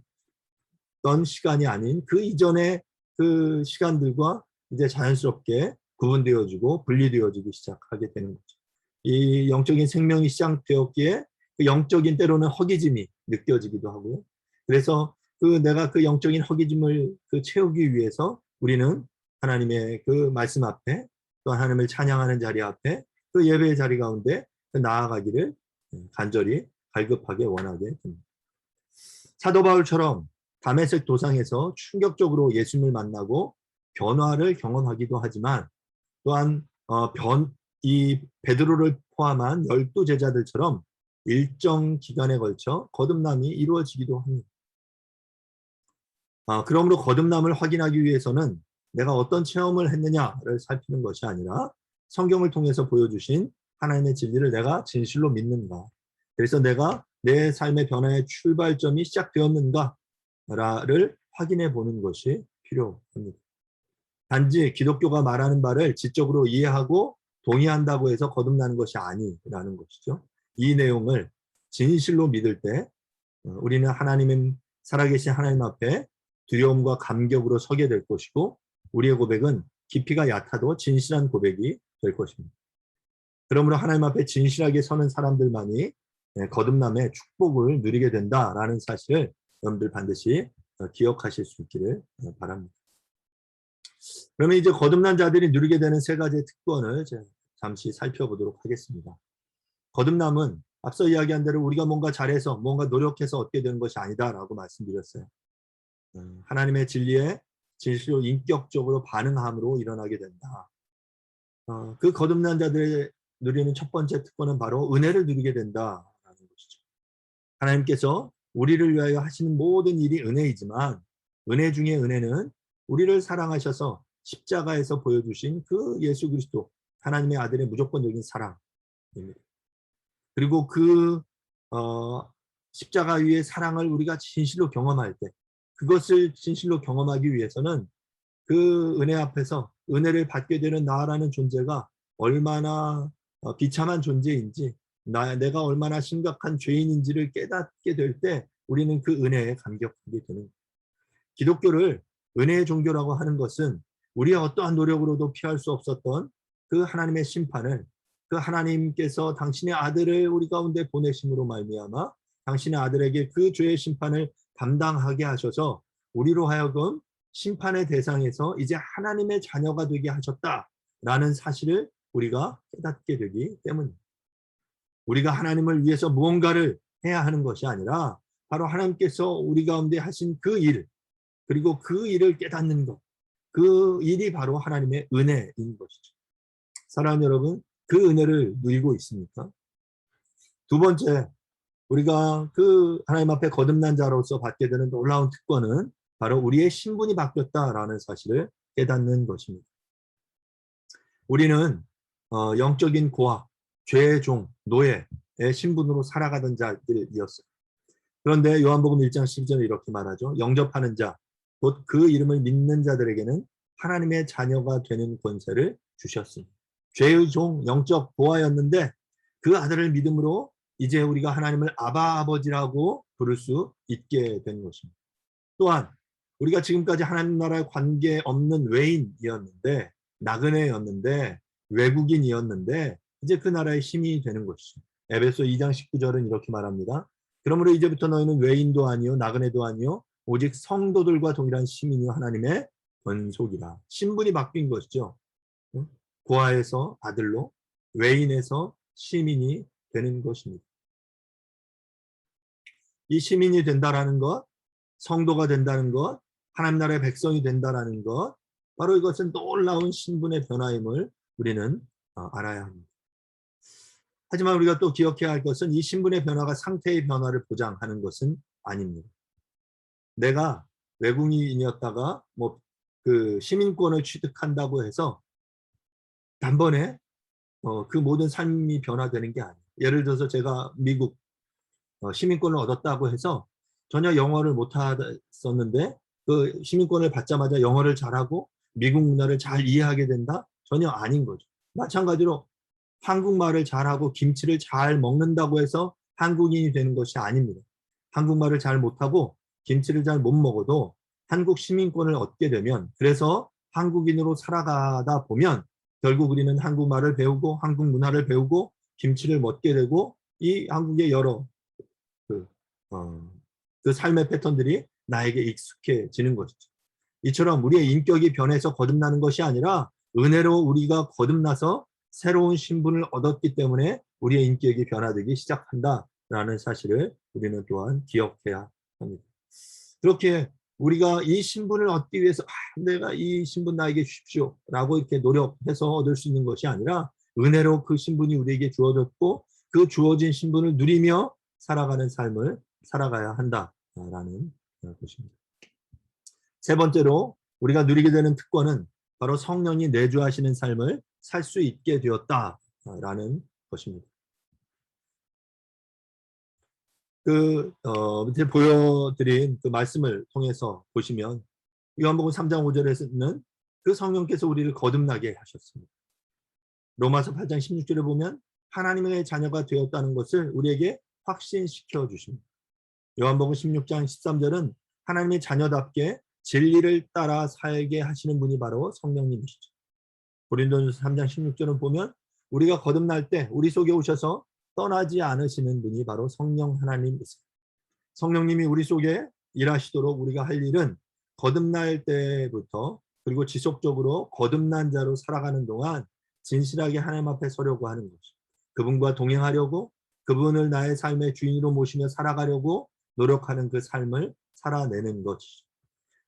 시간이 아닌 그 이전의 그 시간들과 이제 자연스럽게 구분되어지고 분리되어지기 시작하게 되는 거죠. 이 영적인 생명이 시작되었기에 그 영적인 때로는 허기짐이 느껴지기도 하고요. 그래서 내가 그 영적인 허기짐을 채우기 위해서 우리는 하나님의 그 말씀 앞에 또 하나님을 찬양하는 자리 앞에 그 예배의 자리 가운데 나아가기를 간절히 갈급하게 원하게 됩니다. 사도 바울처럼 다메섹 도상에서 충격적으로 예수님을 만나고 변화를 경험하기도 하지만 또한 이 베드로를 포함한 12제자들처럼 일정 기간에 걸쳐 거듭남이 이루어지기도 합니다. 그러므로 거듭남을 확인하기 위해서는 내가 어떤 체험을 했느냐를 살피는 것이 아니라 성경을 통해서 보여주신 하나님의 진리를 내가 진실로 믿는가, 그래서 내가 내 삶의 변화의 출발점이 시작되었는가를 확인해 보는 것이 필요합니다. 단지 기독교가 말하는 바를 지적으로 이해하고 동의한다고 해서 거듭나는 것이 아니라는 것이죠. 이 내용을 진실로 믿을 때 우리는 살아계신 하나님 앞에 두려움과 감격으로 서게 될 것이고, 우리의 고백은 깊이가 얕아도 진실한 고백이 될 것입니다. 그러므로 하나님 앞에 진실하게 서는 사람들만이 거듭남의 축복을 누리게 된다라는 사실을 여러분들 반드시 기억하실 수 있기를 바랍니다. 그러면 이제 거듭난 자들이 누리게 되는 세 가지의 특권을 잠시 살펴보도록 하겠습니다. 거듭남은 앞서 이야기한 대로 우리가 뭔가 잘해서 뭔가 노력해서 얻게 되는 것이 아니다라고 말씀드렸어요. 하나님의 진리에 진실로 인격적으로 반응함으로 일어나게 된다. 그 거듭난 자들의 누리는 첫 번째 특권은 바로 은혜를 누리게 된다라는 것이죠. 하나님께서 우리를 위하여 하시는 모든 일이 은혜이지만 은혜 중에 은혜는 우리를 사랑하셔서 십자가에서 보여주신 그 예수 그리스도 하나님의 아들의 무조건적인 사랑입니다. 그리고 그 십자가 위의 사랑을 우리가 진실로 경험할 때, 그것을 진실로 경험하기 위해서는 그 은혜 앞에서 은혜를 받게 되는 나라는 존재가 얼마나 비참한 존재인지, 내가 얼마나 심각한 죄인인지를 깨닫게 될 때 우리는 그 은혜에 감격하게 되는 거예요. 기독교를 은혜의 종교라고 하는 것은 우리의 어떠한 노력으로도 피할 수 없었던 그 하나님의 심판을, 그 하나님께서 당신의 아들을 우리 가운데 보내심으로 말미암아 당신의 아들에게 그 죄의 심판을 담당하게 하셔서 우리로 하여금 심판의 대상에서 이제 하나님의 자녀가 되게 하셨다 라는 사실을 우리가 깨닫게 되기 때문입니다. 우리가 하나님을 위해서 무언가를 해야 하는 것이 아니라 바로 하나님께서 우리 가운데 하신 그 일, 그리고 그 일을 깨닫는 것, 그 일이 바로 하나님의 은혜인 것이죠. 사랑하는 여러분, 그 은혜를 누리고 있습니까? 두 번째, 우리가 그 하나님 앞에 거듭난 자로서 받게 되는 놀라운 특권은 바로 우리의 신분이 바뀌었다라는 사실을 깨닫는 것입니다. 우리는 영적인 고아, 죄의 종, 노예의 신분으로 살아가던 자들이었어요. 그런데 요한복음 1장 12절에 이렇게 말하죠. 영접하는 자, 곧 그 이름을 믿는 자들에게는 하나님의 자녀가 되는 권세를 주셨습니다. 죄의 종, 영적 고아였는데 그 아들을 믿음으로 이제 우리가 하나님을 아바 아버지라고 부를 수 있게 된 것입니다. 또한 우리가 지금까지 하나님 나라에 관계없는 외인이었는데, 나그네였는데, 외국인이었는데 이제 그 나라의 힘이 되는 것이죠. 에베소 2장 19절은 이렇게 말합니다. 그러므로 이제부터 너희는 외인도 아니요 나그네도 아니요 오직 성도들과 동일한 시민이요 하나님의 권속이라. 신분이 바뀐 것이죠. 고아에서 아들로, 외인에서 시민이 되는 것입니다. 이 시민이 된다라는 것, 성도가 된다는 것, 하나님 나라의 백성이 된다라는 것, 바로 이것은 놀라운 신분의 변화임을 우리는 알아야 합니다. 하지만 우리가 또 기억해야 할 것은 이 신분의 변화가 상태의 변화를 보장하는 것은 아닙니다. 내가 외국인이었다가 그 시민권을 취득한다고 해서 단번에 그 모든 삶이 변화되는 게 아니에요. 예를 들어서 제가 미국 시민권을 얻었다고 해서 전혀 영어를 못했었는데 그 시민권을 받자마자 영어를 잘하고 미국 문화를 잘 이해하게 된다? 전혀 아닌 거죠. 마찬가지로 한국말을 잘하고 김치를 잘 먹는다고 해서 한국인이 되는 것이 아닙니다. 한국말을 잘 못하고 김치를 잘 못 먹어도 한국 시민권을 얻게 되면, 그래서 한국인으로 살아가다 보면 결국 우리는 한국말을 배우고 한국 문화를 배우고 김치를 먹게 되고 이 한국의 여러 그 삶의 패턴들이 나에게 익숙해지는 것이죠. 이처럼 우리의 인격이 변해서 거듭나는 것이 아니라 은혜로 우리가 거듭나서 새로운 신분을 얻었기 때문에 우리의 인격이 변화되기 시작한다라는 사실을 우리는 또한 기억해야 합니다. 그렇게 우리가 이 신분을 얻기 위해서 내가 이 신분 나에게 주십시오 라고 이렇게 노력해서 얻을 수 있는 것이 아니라 은혜로 그 신분이 우리에게 주어졌고 그 주어진 신분을 누리며 살아가는 삶을 살아가야 한다라는 것입니다. 세 번째로 우리가 누리게 되는 특권은 바로 성령이 내주하시는 삶을 살 수 있게 되었다라는 것입니다. 밑에 보여드린 그 말씀을 통해서 보시면 요한복음 3장 5절에서는 그 성령께서 우리를 거듭나게 하셨습니다. 로마서 8장 16절에 보면 하나님의 자녀가 되었다는 것을 우리에게 확신시켜 주십니다. 요한복음 16장 13절은 하나님의 자녀답게 진리를 따라 살게 하시는 분이 바로 성령님이시죠. 고린도전서 3장 16절은 보면 우리가 거듭날 때 우리 속에 오셔서 떠나지 않으시는 분이 바로 성령 하나님이십니다. 성령님이 우리 속에 일하시도록 우리가 할 일은 거듭날 때부터 그리고 지속적으로 거듭난 자로 살아가는 동안 진실하게 하나님 앞에 서려고 하는 것이죠. 그분과 동행하려고, 그분을 나의 삶의 주인으로 모시며 살아가려고 노력하는 그 삶을 살아내는 것이죠.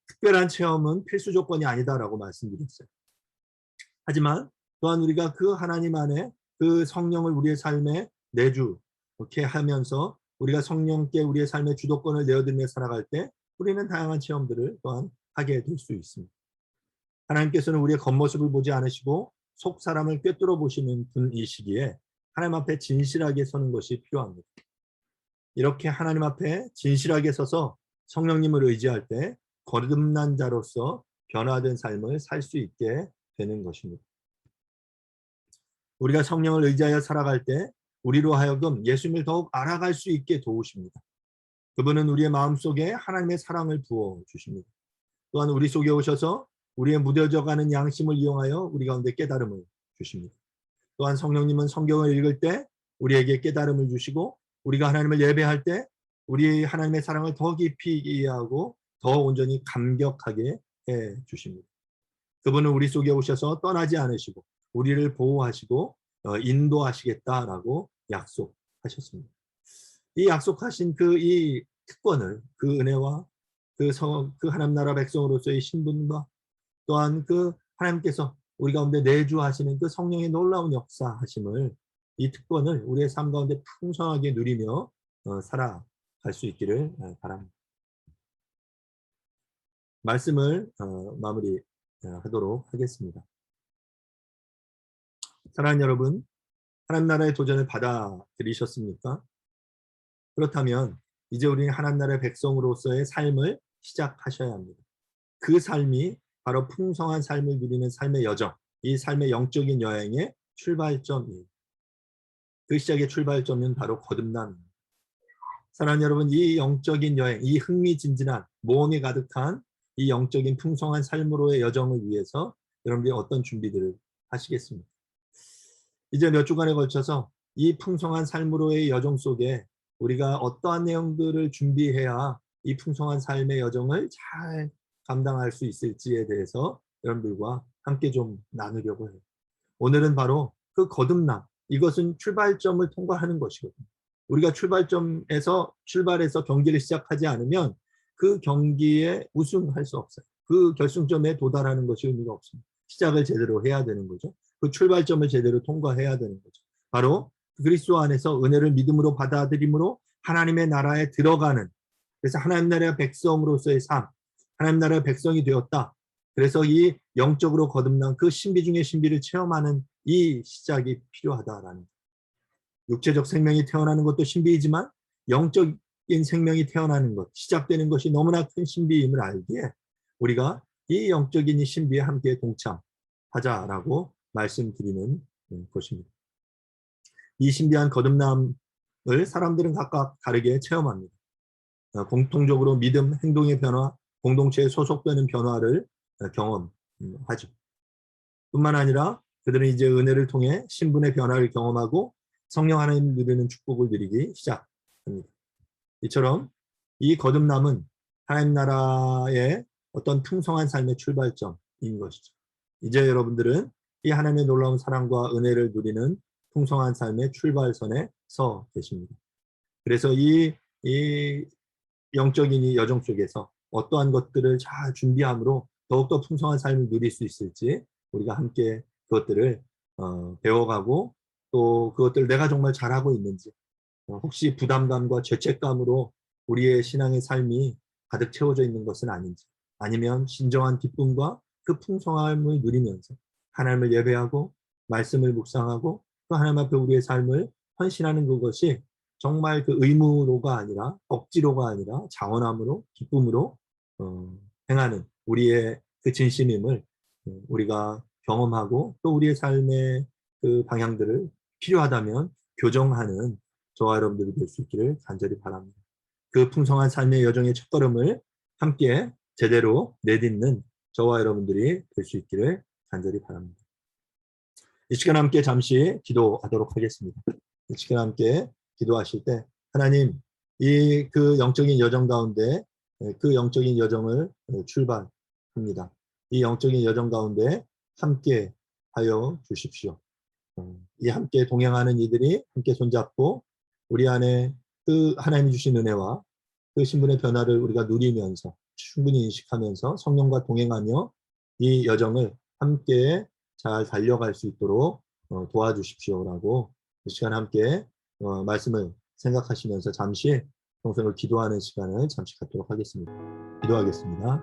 특별한 체험은 필수 조건이 아니다라고 말씀드렸어요. 하지만 또한 우리가 그 하나님 안에 그 성령을 우리의 삶에 내주게 하면서 우리가 성령께 우리의 삶의 주도권을 내어드리며 살아갈 때 우리는 다양한 체험들을 또한 하게 될 수 있습니다. 하나님께서는 우리의 겉모습을 보지 않으시고 속 사람을 꿰뚫어 보시는 분이시기에 하나님 앞에 진실하게 서는 것이 필요합니다. 이렇게 하나님 앞에 진실하게 서서 성령님을 의지할 때 거듭난 자로서 변화된 삶을 살 수 있게 되는 것입니다. 우리가 성령을 의지하여 살아갈 때 우리로 하여금 예수님을 더욱 알아갈 수 있게 도우십니다. 그분은 우리의 마음속에 하나님의 사랑을 부어주십니다. 또한 우리 속에 오셔서 우리의 무뎌져가는 양심을 이용하여 우리 가운데 깨달음을 주십니다. 또한 성령님은 성경을 읽을 때 우리에게 깨달음을 주시고 우리가 하나님을 예배할 때 우리 하나님의 사랑을 더 깊이 이해하고 더 온전히 감격하게 해주십니다. 그분은 우리 속에 오셔서 떠나지 않으시고 우리를 보호하시고 인도하시겠다라고 약속하셨습니다. 이 약속하신 이 특권을, 그 은혜와 그 하나님 나라 백성으로서의 신분과 또한 하나님께서 우리 가운데 내주하시는 성령의 놀라운 역사하심을, 이 특권을 우리의 삶 가운데 풍성하게 누리며 살아갈 수 있기를 바랍니다. 말씀을 마무리하도록 하겠습니다. 사랑하는 여러분, 하나님 나라의 도전을 받아들이셨습니까? 그렇다면 이제 우리는 하나님 나라의 백성으로서의 삶을 시작하셔야 합니다. 그 삶이 바로 풍성한 삶을 누리는 삶의 여정, 이 삶의 영적인 여행의 출발점이에요. 그 시작의 출발점은 바로 거듭남입니다. 사랑하는 여러분, 이 영적인 여행, 이 흥미진진한 모험이 가득한 이 영적인 풍성한 삶으로의 여정을 위해서 여러분들이 어떤 준비들을 하시겠습니까? 이제 몇 주간에 걸쳐서 이 풍성한 삶으로의 여정 속에 우리가 어떠한 내용들을 준비해야 이 풍성한 삶의 여정을 잘 감당할 수 있을지에 대해서 여러분들과 함께 좀 나누려고 해요. 오늘은 바로 그 거듭남, 이것은 출발점을 통과하는 것이거든요. 우리가 출발해서 경기를 시작하지 않으면 그 경기에 우승할 수 없어요. 그 결승점에 도달하는 것이 의미가 없습니다. 시작을 제대로 해야 되는 거죠. 그 출발점을 제대로 통과해야 되는 거죠. 바로 그리스도 안에서 은혜를 믿음으로 받아들임으로 하나님의 나라에 들어가는, 그래서 하나님 나라의 백성으로서의 삶, 하나님 나라의 백성이 되었다. 그래서 이 영적으로 거듭난 그 신비 중의 신비를 체험하는 이 시작이 필요하다라는, 육체적 생명이 태어나는 것도 신비이지만 영적인 생명이 태어나는 것, 시작되는 것이 너무나 큰 신비임을 알기에 우리가 이 영적인 이 신비에 함께 동참하자라고 말씀드리는 것입니다. 이 신비한 거듭남을 사람들은 각각 다르게 체험합니다. 공통적으로 믿음, 행동의 변화, 공동체에 소속되는 변화를 경험하죠. 뿐만 아니라 그들은 이제 은혜를 통해 신분의 변화를 경험하고 성령 하나님을 누리는 축복을 누리기 시작합니다. 이처럼 이 거듭남은 하나님 나라의 어떤 풍성한 삶의 출발점인 것이죠. 이제 여러분들은 이 하나님의 놀라운 사랑과 은혜를 누리는 풍성한 삶의 출발선에 서 계십니다. 그래서 이 영적인 이 여정 속에서 어떠한 것들을 잘 준비함으로 더욱더 풍성한 삶을 누릴 수 있을지 우리가 함께 그것들을 배워가고, 또 그것들을 내가 정말 잘하고 있는지, 혹시 부담감과 죄책감으로 우리의 신앙의 삶이 가득 채워져 있는 것은 아닌지, 아니면 진정한 기쁨과 그 풍성함을 누리면서 하나님을 예배하고 말씀을 묵상하고 또 하나님 앞에 우리의 삶을 헌신하는 그것이 정말 그 의무로가 아니라, 억지로가 아니라 자원함으로, 기쁨으로 행하는 우리의 그 진심임을 우리가 경험하고, 또 우리의 삶의 그 방향들을 필요하다면 교정하는 저와 여러분들이 될 수 있기를 간절히 바랍니다. 그 풍성한 삶의 여정의 첫걸음을 함께 제대로 내딛는 저와 여러분들이 될 수 있기를 간절히 바랍니다. 이 시간 함께 잠시 기도하도록 하겠습니다. 이 시간 함께 기도하실 때 하나님, 이 그 영적인 여정 가운데 그 영적인 여정을 출발합니다. 이 영적인 여정 가운데 함께 하여 주십시오. 이 함께 동행하는 이들이 함께 손잡고 우리 안에 그 하나님이 주신 은혜와 그 신분의 변화를 우리가 누리면서 충분히 인식하면서 성령과 동행하며 이 여정을 함께 잘 달려갈 수 있도록 도와주십시오라고 이 시간 함께 말씀을 생각하시면서 잠시 평생을 기도하는 시간을 잠시 갖도록 하겠습니다. 기도하겠습니다.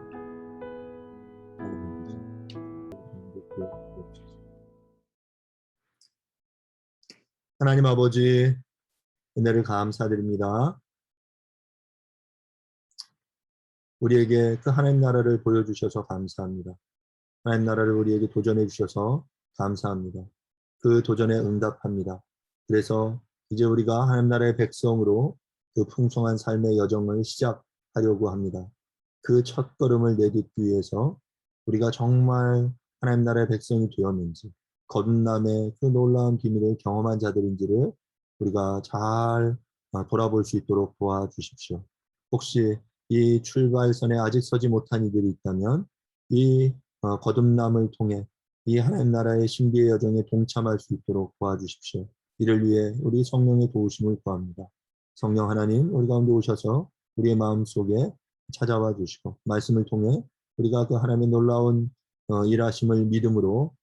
하나님 아버지, 은혜를 감사드립니다. 우리에게 그 하나님 나라를 보여주셔서 감사합니다. 하나님 나라를 우리에게 도전해 주셔서 감사합니다. 그 도전에 응답합니다. 그래서 이제 우리가 하나님 나라의 백성으로 그 풍성한 삶의 여정을 시작하려고 합니다. 그 첫걸음을 내딛기 위해서 우리가 정말 하나님 나라의 백성이 되었는지, 거듭남의 그 놀라운 비밀을 경험한 자들인지를 우리가 잘 돌아볼 수 있도록 도와주십시오. 혹시 이 출발선에 아직 서지 못한 이들이 있다면 이 거듭남을 통해 이 하나님 나라의 신비의 여정에 동참할 수 있도록 도와주십시오. 이를 위해 우리 성령의 도우심을 구합니다. 성령 하나님, 우리 가운데 오셔서 우리의 마음속에 찾아와 주시고 말씀을 통해 우리가 그 하나님의 놀라운 일하심을 믿음으로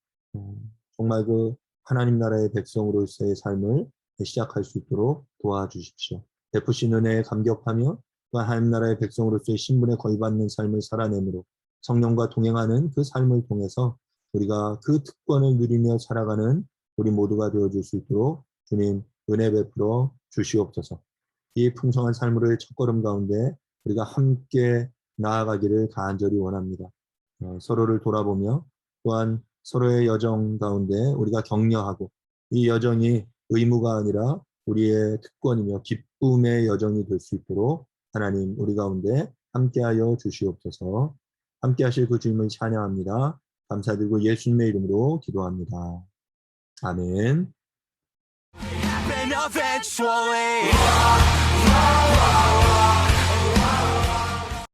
정말 그 하나님 나라의 백성으로서의 삶을 시작할 수 있도록 도와주십시오. 베푸신 은혜에 감격하며 그 하나님 나라의 백성으로서의 신분에 거의받는 삶을 살아내므로 성령과 동행하는 그 삶을 통해서 우리가 그 특권을 누리며 살아가는 우리 모두가 되어줄 수 있도록 주님 은혜 베풀어 주시옵소서. 이 풍성한 삶으로의 첫걸음 가운데 우리가 함께 나아가기를 간절히 원합니다. 서로를 돌아보며 또한 서로의 여정 가운데 우리가 격려하고 이 여정이 의무가 아니라 우리의 특권이며 기쁨의 여정이 될 수 있도록 하나님 우리 가운데 함께하여 주시옵소서. 함께하실 그 주님을 찬양합니다. 감사드리고 예수님의 이름으로 기도합니다. 아멘. Eventually